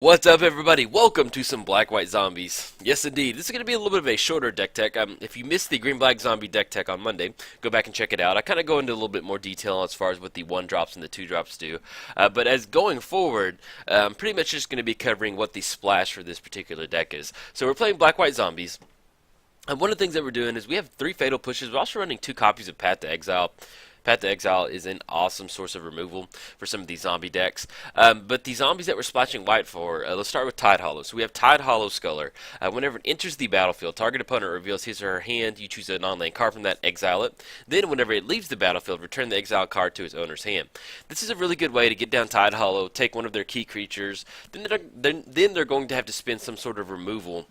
What's up, everybody? Welcome to some Black-White Zombies. Yes, indeed. This is going to be a little bit of a shorter deck tech. If you missed the Green-Black Zombie deck tech on Monday, go back and check it out. I kind of go into a little bit more detail as far as what the 1-drops and the 2-drops do. But as going forward, I'm pretty much just going to be covering what the splash for this particular deck is. So we're playing Black-White Zombies. And one of the things that we're doing is we have 3 Fatal Pushes. We're also running 2 copies of Path to Exile. Path to Exile is an awesome source of removal for some of these zombie decks. But the zombies that we're splashing white for, let's start with Tidehollow. So we have Tidehollow Sculler. Whenever it enters the battlefield, target opponent reveals his or her hand. You choose a non-land card from that, exile it. Then whenever it leaves the battlefield, return the exiled card to its owner's hand. This is a really good way to get down Tidehollow, take one of their key creatures. Then they're going to have to spend some sort of removal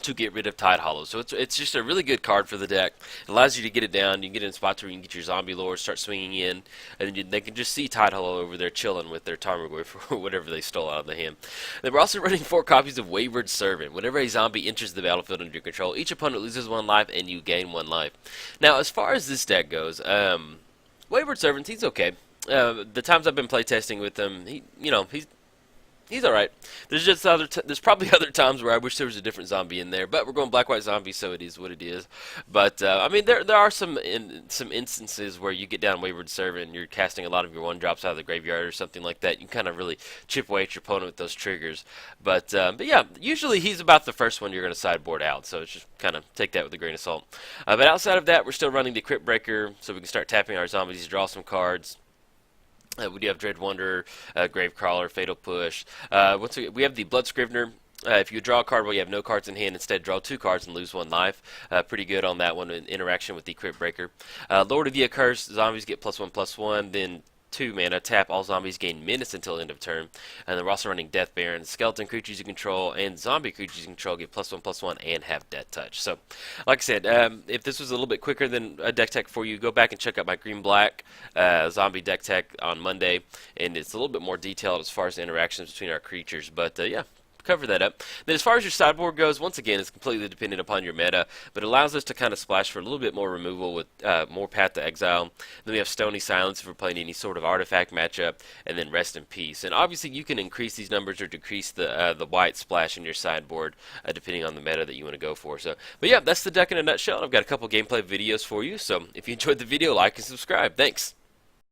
to get rid of Tidehollow. So it's just a really good card for the deck. It allows you to get it down. You can get in spots where you can get your zombie lords, start swinging in, and then they can just see Tidehollow over there chilling with their Tarmogoyf or whatever they stole out of the hand. Then we're also running 4 copies of Wayward Servant. Whenever a zombie enters the battlefield under your control, each opponent loses 1 life and you gain 1 life. Now, as far as this deck goes, Wayward Servant, he's okay. The times I've been playtesting with him, he's all right. There's probably other times where I wish there was a different zombie in there, but we're going Black-White Zombie, so it is what it is. But I mean, there are some instances where you get down Wayward Servant and you're casting a lot of your 1-drops out of the graveyard or something like that. You kind of really chip away at your opponent with those triggers. But yeah, usually he's about the first one you're going to sideboard out, so it's just kind of take that with a grain of salt. But outside of that, we're still running the Cryptbreaker, so we can start tapping our zombies to draw some cards. We do have Dread Wonder, Gravecrawler, Fatal Push. We have the Blood Scrivener. If you draw a card while you have no cards in hand, instead draw 2 cards and lose 1 life. Pretty good on that one in interaction with the Cryptbreaker. Lord of the Accursed, zombies get +1/+1, then 2 mana, tap, all zombies gain menace until end of turn. And then we're also running Death Baron. Skeleton creatures you control and zombie creatures you control get +1/+1 and have Death Touch. So, like I said, if this was a little bit quicker than a deck tech for you, go back and check out my Green-Black zombie deck tech on Monday. And it's a little bit more detailed as far as the interactions between our creatures. But, yeah. Cover that up. Then as far as your sideboard goes, once again, it's completely dependent upon your meta, but it allows us to kind of splash for a little bit more removal with more Path to Exile. Then we have Stony Silence if we're playing any sort of artifact matchup, and then Rest in Peace. And obviously you can increase these numbers or decrease the white splash in your sideboard depending on the meta that you want to go for. So, but yeah, that's the deck in a nutshell. I've got a couple gameplay videos for you, so if you enjoyed the video, like and subscribe. Thanks.